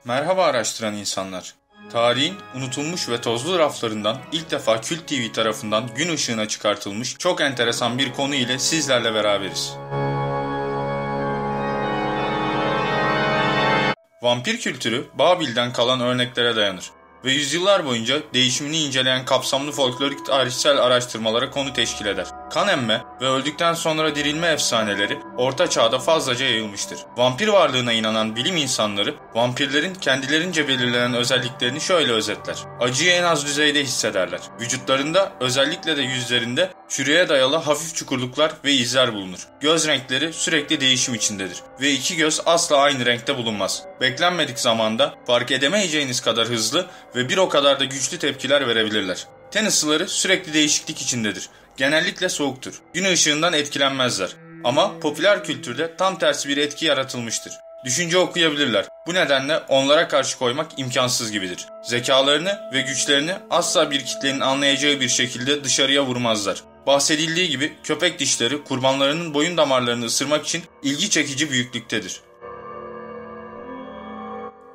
Merhaba araştıran insanlar. Tarihin unutulmuş ve tozlu raflarından ilk defa Kült TV tarafından gün ışığına çıkartılmış çok enteresan bir konu ile sizlerle beraberiz. Vampir kültürü Babil'den kalan örneklere dayanır ve yüzyıllar boyunca değişimini inceleyen kapsamlı folklorik tarihsel araştırmalara konu teşkil eder. Kan emme ve öldükten sonra dirilme efsaneleri Orta Çağ'da fazlaca yayılmıştır. Vampir varlığına inanan bilim insanları, vampirlerin kendilerince belirlenen özelliklerini şöyle özetler. Acıyı en az düzeyde hissederler. Vücutlarında, özellikle de yüzlerinde çürüye dayalı hafif çukurluklar ve izler bulunur. Göz renkleri sürekli değişim içindedir ve iki göz asla aynı renkte bulunmaz. Beklenmedik zamanda fark edemeyeceğiniz kadar hızlı ve bir o kadar da güçlü tepkiler verebilirler. Ten ısıları sürekli değişiklik içindedir. Genellikle soğuktur. Gün ışığından etkilenmezler. Ama popüler kültürde tam tersi bir etki yaratılmıştır. Düşünce okuyabilirler. Bu nedenle onlara karşı koymak imkansız gibidir. Zekalarını ve güçlerini asla bir kitlenin anlayacağı bir şekilde dışarıya vurmazlar. Bahsedildiği gibi köpek dişleri kurbanlarının boyun damarlarını ısırmak için ilgi çekici büyüklüktedir.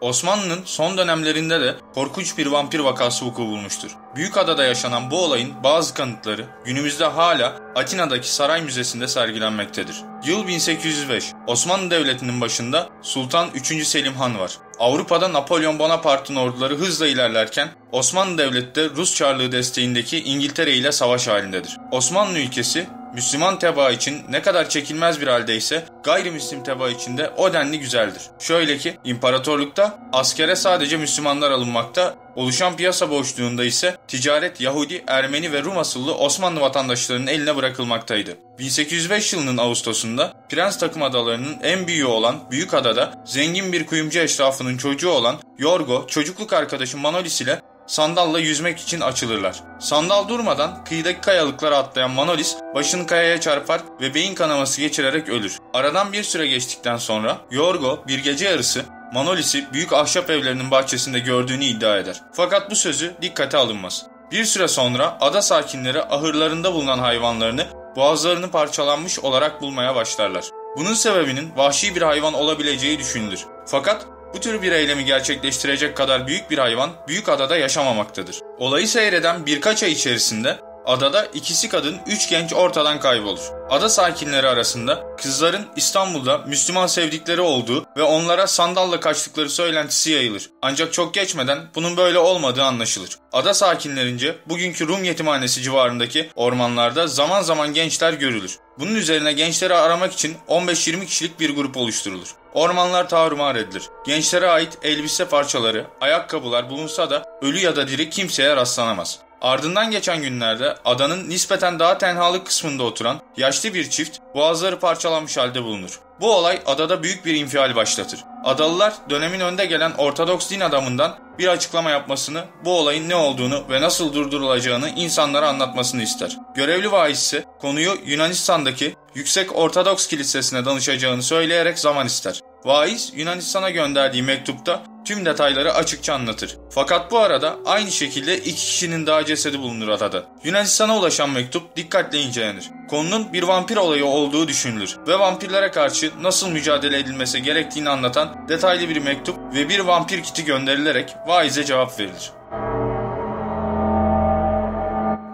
Osmanlı'nın son dönemlerinde de korkunç bir vampir vakası vuku bulmuştur. Büyükada'da yaşanan bu olayın bazı kanıtları günümüzde hala Atina'daki Saray Müzesi'nde sergilenmektedir. Yıl 1805. Osmanlı Devleti'nin başında Sultan 3. Selim Han var. Avrupa'da Napolyon Bonaparte'ın orduları hızla ilerlerken Osmanlı Devleti de Rus Çarlığı desteğindeki İngiltere ile savaş halindedir. Osmanlı ülkesi Müslüman tebaa için ne kadar çekilmez bir haldeyse gayrimüslim tebaa için de o denli güzeldir. Şöyle ki imparatorlukta askere sadece Müslümanlar alınmakta, oluşan piyasa boşluğunda ise ticaret Yahudi, Ermeni ve Rum asıllı Osmanlı vatandaşlarının eline bırakılmaktaydı. 1805 yılının Ağustos'unda Prens takım adalarının en büyüğü olan Büyükada'da zengin bir kuyumcu eşrafının çocuğu olan Yorgo, çocukluk arkadaşı Manolis ile sandalla yüzmek için açılırlar. Sandal durmadan kıyıdaki kayalıklara atlayan Manolis başını kayaya çarpar ve beyin kanaması geçirerek ölür. Aradan bir süre geçtikten sonra Yorgo bir gece yarısı Manolis'i büyük ahşap evlerinin bahçesinde gördüğünü iddia eder. Fakat bu sözü dikkate alınmaz. Bir süre sonra ada sakinleri ahırlarında bulunan hayvanlarını boğazlarını parçalanmış olarak bulmaya başlarlar. Bunun sebebinin vahşi bir hayvan olabileceği düşünülür. Fakat bu tür bir eylemi gerçekleştirecek kadar büyük bir hayvan Büyükada'da yaşamamaktadır. Olayı seyreden birkaç ay içerisinde adada 2 kadın 3 genç ortadan kaybolur. Ada sakinleri arasında kızların İstanbul'da Müslüman sevdikleri olduğu ve onlara sandalla kaçtıkları söylentisi yayılır. Ancak çok geçmeden bunun böyle olmadığı anlaşılır. Ada sakinlerince bugünkü Rum yetimhanesi civarındaki ormanlarda zaman zaman gençler görülür. Bunun üzerine gençleri aramak için 15-20 kişilik bir grup oluşturulur. Ormanlar tarumar edilir. Gençlere ait elbise parçaları, ayakkabılar bulunsa da ölü ya da diri kimseye rastlanamaz. Ardından geçen günlerde adanın nispeten daha tenhalık kısmında oturan yaşlı bir çift boğazları parçalanmış halde bulunur. Bu olay adada büyük bir infial başlatır. Adalılar dönemin önde gelen Ortodoks din adamından bir açıklama yapmasını, bu olayın ne olduğunu ve nasıl durdurulacağını insanlara anlatmasını ister. Görevli vaiz ise konuyu Yunanistan'daki Yüksek Ortodoks Kilisesi'ne danışacağını söyleyerek zaman ister. Vaiz Yunanistan'a gönderdiği mektupta tüm detayları açıkça anlatır. Fakat bu arada aynı şekilde 2 kişinin daha cesedi bulunur adada. Yunanistan'a ulaşan mektup dikkatle incelenir. Konunun bir vampir olayı olduğu düşünülür ve vampirlere karşı nasıl mücadele edilmesi gerektiğini anlatan detaylı bir mektup ve bir vampir kiti gönderilerek vaize cevap verilir.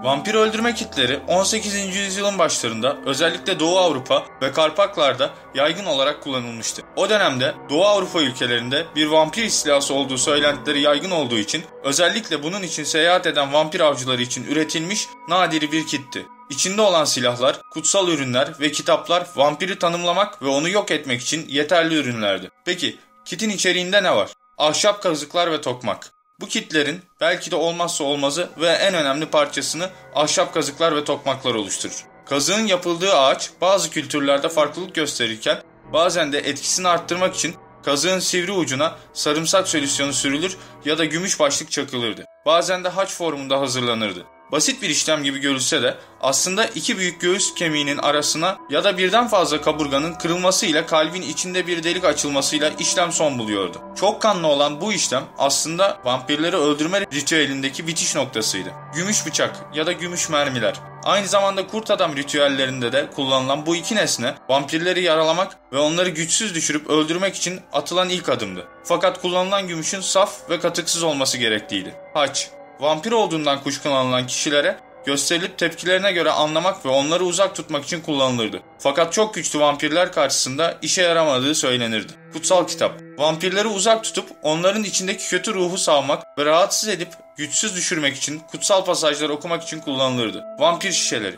Vampir öldürme kitleri 18. yüzyılın başlarında özellikle Doğu Avrupa ve Karpaklar'da yaygın olarak kullanılmıştı. O dönemde Doğu Avrupa ülkelerinde bir vampir istilası olduğu söylentileri yaygın olduğu için özellikle bunun için seyahat eden vampir avcıları için üretilmiş nadir bir kitti. İçinde olan silahlar, kutsal ürünler ve kitaplar vampiri tanımlamak ve onu yok etmek için yeterli ürünlerdi. Peki kitin içeriğinde ne var? Ahşap kazıklar ve tokmak. Bu kitlerin belki de olmazsa olmazı ve en önemli parçasını ahşap kazıklar ve tokmaklar oluşturur. Kazığın yapıldığı ağaç bazı kültürlerde farklılık gösterirken bazen de etkisini arttırmak için kazığın sivri ucuna sarımsak solüsyonu sürülür ya da gümüş başlık çakılırdı. Bazen de haç formunda hazırlanırdı. Basit bir işlem gibi görülse de aslında iki büyük göğüs kemiğinin arasına ya da birden fazla kaburganın kırılmasıyla kalbin içinde bir delik açılmasıyla işlem son buluyordu. Çok kanlı olan bu işlem aslında vampirleri öldürme ritüelindeki bitiş noktasıydı. Gümüş bıçak ya da gümüş mermiler. Aynı zamanda kurt adam ritüellerinde de kullanılan bu iki nesne vampirleri yaralamak ve onları güçsüz düşürüp öldürmek için atılan ilk adımdı. Fakat kullanılan gümüşün saf ve katıksız olması gerekliydi. Haç, vampir olduğundan kuşkulanılan kişilere gösterilip tepkilerine göre anlamak ve onları uzak tutmak için kullanılırdı. Fakat çok güçlü vampirler karşısında işe yaramadığı söylenirdi. Kutsal kitap, vampirleri uzak tutup onların içindeki kötü ruhu savmak ve rahatsız edip güçsüz düşürmek için kutsal pasajları okumak için kullanılırdı. Vampir şişeleri.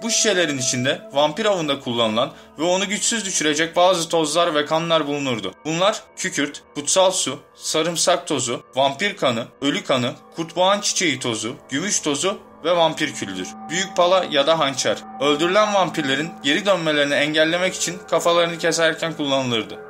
Bu şişelerin içinde vampir avında kullanılan ve onu güçsüz düşürecek bazı tozlar ve kanlar bulunurdu. Bunlar kükürt, kutsal su, sarımsak tozu, vampir kanı, ölü kanı, kurtboğan çiçeği tozu, gümüş tozu ve vampir küldür. Büyük pala ya da hançer. Öldürülen vampirlerin geri dönmelerini engellemek için kafalarını keserken kullanılırdı.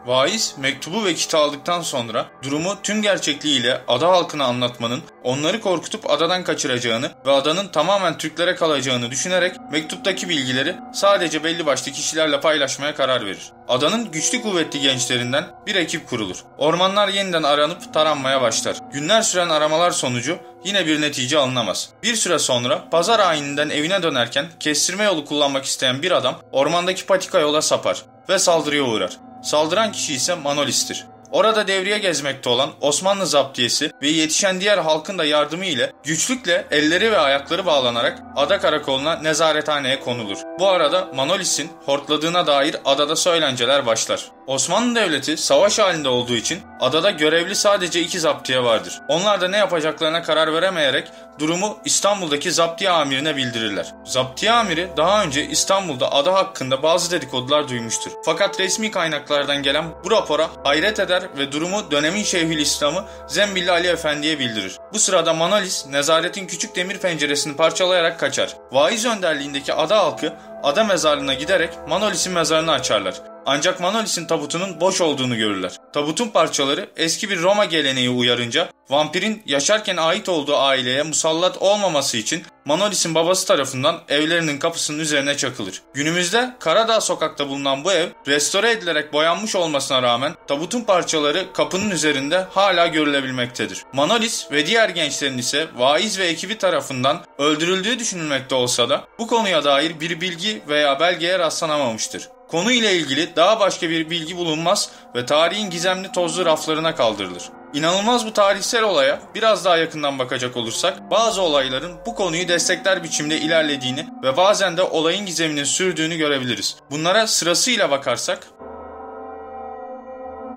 Vaiz mektubu ve kiti aldıktan sonra durumu tüm gerçekliğiyle ada halkına anlatmanın onları korkutup adadan kaçıracağını ve adanın tamamen Türklere kalacağını düşünerek mektuptaki bilgileri sadece belli başlı kişilerle paylaşmaya karar verir. Adanın güçlü kuvvetli gençlerinden bir ekip kurulur. Ormanlar yeniden aranıp taranmaya başlar. Günler süren aramalar sonucu yine bir netice alınamaz. Bir süre sonra pazar ayininden evine dönerken kestirme yolu kullanmak isteyen bir adam ormandaki patika yola sapar ve saldırıya uğrar. Saldıran kişi ise Manolis'tir. Orada devriye gezmekte olan Osmanlı zaptiyesi ve yetişen diğer halkın da yardımı ile güçlükle elleri ve ayakları bağlanarak ada karakoluna nezarethaneye konulur. Bu arada Manolis'in hortladığına dair adada söylenceler başlar. Osmanlı Devleti savaş halinde olduğu için adada görevli sadece 2 zaptiye vardır. Onlar da ne yapacaklarına karar veremeyerek durumu İstanbul'daki zaptiye amirine bildirirler. Zaptiye amiri daha önce İstanbul'da ada hakkında bazı dedikodular duymuştur. Fakat resmi kaynaklardan gelen bu rapora hayret eder ve durumu dönemin Şeyhülislam'ı Zembilli Ali Efendi'ye bildirir. Bu sırada Manolis nezaretin küçük demir penceresini parçalayarak kaçar. Vaiz önderliğindeki ada halkı ada mezarlığına giderek Manolis'in mezarını açarlar. Ancak Manolis'in tabutunun boş olduğunu görürler. Tabutun parçaları eski bir Roma geleneği uyarınca vampirin yaşarken ait olduğu aileye musallat olmaması için Manolis'in babası tarafından evlerinin kapısının üzerine çakılır. Günümüzde Karadağ sokakta bulunan bu ev restore edilerek boyanmış olmasına rağmen tabutun parçaları kapının üzerinde hala görülebilmektedir. Manolis ve diğer gençlerin ise vaiz ve ekibi tarafından öldürüldüğü düşünülmekte olsa da bu konuya dair bir bilgi veya belgeye rastlanamamıştır. Konuyla ilgili daha başka bir bilgi bulunmaz ve tarihin gizemli tozlu raflarına kaldırılır. İnanılmaz bu tarihsel olaya biraz daha yakından bakacak olursak bazı olayların bu konuyu destekler biçimde ilerlediğini ve bazen de olayın gizeminin sürdüğünü görebiliriz. Bunlara sırasıyla bakarsak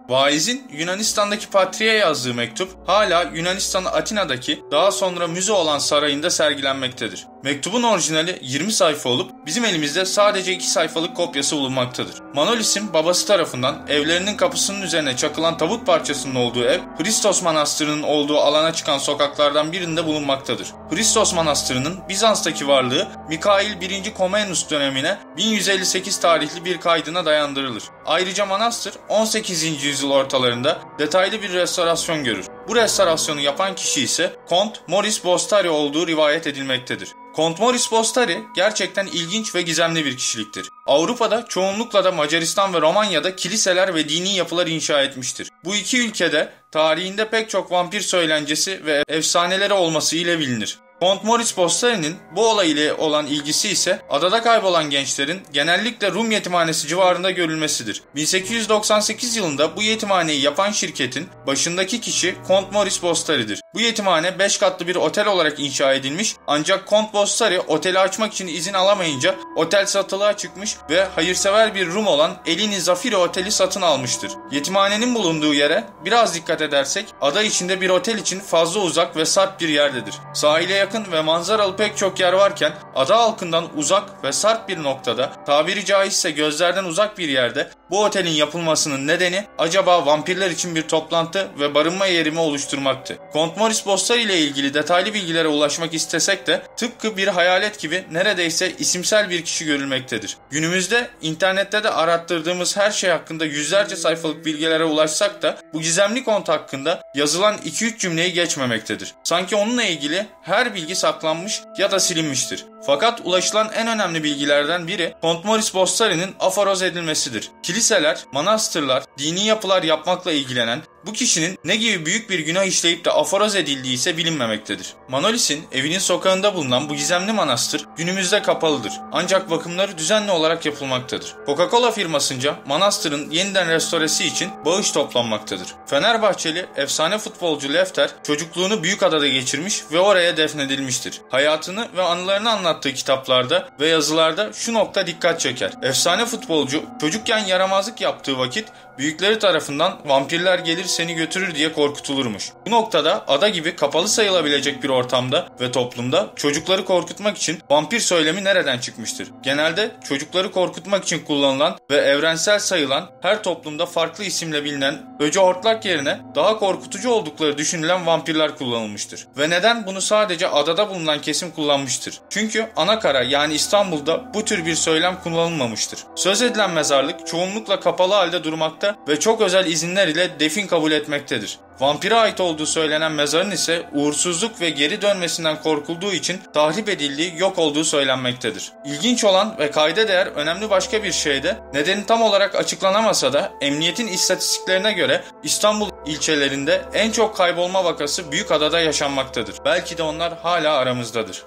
Vaiz'in Yunanistan'daki patriğe yazdığı mektup hala Yunanistan Atina'daki daha sonra müze olan sarayında sergilenmektedir. Mektubun orijinali 20 sayfa olup bizim elimizde sadece 2 sayfalık kopyası bulunmaktadır. Manolis'in babası tarafından evlerinin kapısının üzerine çakılan tabut parçasının olduğu ev, Hristos Manastırı'nın olduğu alana çıkan sokaklardan birinde bulunmaktadır. Hristos Manastırı'nın Bizans'taki varlığı Mikail 1. Komnenos dönemine 1158 tarihli bir kaydına dayandırılır. Ayrıca manastır 18. yüzyıl ortalarında detaylı bir restorasyon görür. Bu restorasyonu yapan kişi ise Kont Maurice Bostari olduğu rivayet edilmektedir. Kont Maurice Bostari gerçekten ilginç ve gizemli bir kişiliktir. Avrupa'da çoğunlukla da Macaristan ve Romanya'da kiliseler ve dini yapılar inşa etmiştir. Bu iki ülkede tarihinde pek çok vampir söylencesi ve efsaneleri olması ile bilinir. Kont Maurice Bostari'nin bu olay ile olan ilgisi ise adada kaybolan gençlerin genellikle Rum yetimhanesi civarında görülmesidir. 1898 yılında bu yetimhaneyi yapan şirketin başındaki kişi Kont Maurice Bostari'dir. Bu yetimhane 5 katlı bir otel olarak inşa edilmiş ancak Kont Bostari oteli açmak için izin alamayınca otel satılığa çıkmış ve hayırsever bir Rum olan Elini Zafiri Oteli satın almıştır. Yetimhanenin bulunduğu yere biraz dikkat edersek ada içinde bir otel için fazla uzak ve sarp bir yerdedir. Sahile yakın yakın ve manzaralı pek çok yer varken ada halkından uzak ve sert bir noktada, tabiri caizse gözlerden uzak bir yerde bu otelin yapılmasının nedeni acaba vampirler için bir toplantı ve barınma yeri mi oluşturmaktı? Kont Maurice Bossari ile ilgili detaylı bilgilere ulaşmak istesek de tıpkı bir hayalet gibi neredeyse isimsel bir kişi görülmektedir. Günümüzde internette de arattırdığımız her şey hakkında yüzlerce sayfalık bilgilere ulaşsak da bu gizemli kont hakkında yazılan 2-3 cümleyi geçmemektedir. Sanki onunla ilgili her bilgi saklanmış ya da silinmiştir. Fakat ulaşılan en önemli bilgilerden biri Kont Maurice Bossari'nin aforoz edilmesidir. Kiliseler, manastırlar, dini yapılar yapmakla ilgilenen bu kişinin ne gibi büyük bir günah işleyip de aforoz edildiği ise bilinmemektedir. Manolis'in evinin sokağında bulunan bu gizemli manastır günümüzde kapalıdır. Ancak bakımları düzenli olarak yapılmaktadır. Coca-Cola firmasınca manastırın yeniden restoresi için bağış toplanmaktadır. Fenerbahçeli efsane futbolcu Lefter çocukluğunu Büyükada'da geçirmiş ve oraya defnedilmiştir. Hayatını ve anılarını anlattığı kitaplarda ve yazılarda şu nokta dikkat çeker. Efsane futbolcu çocukken yaramazlık yaptığı vakit büyükleri tarafından vampirler gelir seni götürür diye korkutulurmuş. Bu noktada ada gibi kapalı sayılabilecek bir ortamda ve toplumda çocukları korkutmak için vampir söylemi nereden çıkmıştır? Genelde çocukları korkutmak için kullanılan ve evrensel sayılan, her toplumda farklı isimle bilinen öce hortlak yerine daha korkutucu oldukları düşünülen vampirler kullanılmıştır. Ve neden bunu sadece adada bulunan kesim kullanmıştır? Çünkü Anakara yani İstanbul'da bu tür bir söylem kullanılmamıştır. Söz edilen mezarlık çoğunlukla kapalı halde durmakta ve çok özel izinler ile defin kabul etmektedir. Vampire ait olduğu söylenen mezarın ise uğursuzluk ve geri dönmesinden korkulduğu için tahrip edildiği, yok olduğu söylenmektedir. İlginç olan ve kayda değer önemli başka bir şey de nedeni tam olarak açıklanamasa da emniyetin istatistiklerine göre İstanbul ilçelerinde en çok kaybolma vakası Büyükada'da yaşanmaktadır. Belki de onlar hala aramızdadır.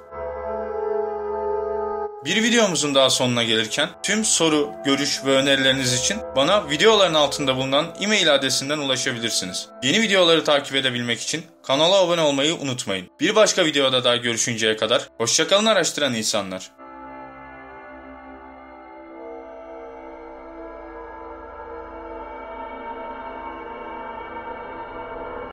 Bir videomuzun daha sonuna gelirken tüm soru, görüş ve önerileriniz için bana videoların altında bulunan e-mail adresinden ulaşabilirsiniz. Yeni videoları takip edebilmek için kanala abone olmayı unutmayın. Bir başka videoda daha görüşünceye kadar hoşça kalın araştıran insanlar.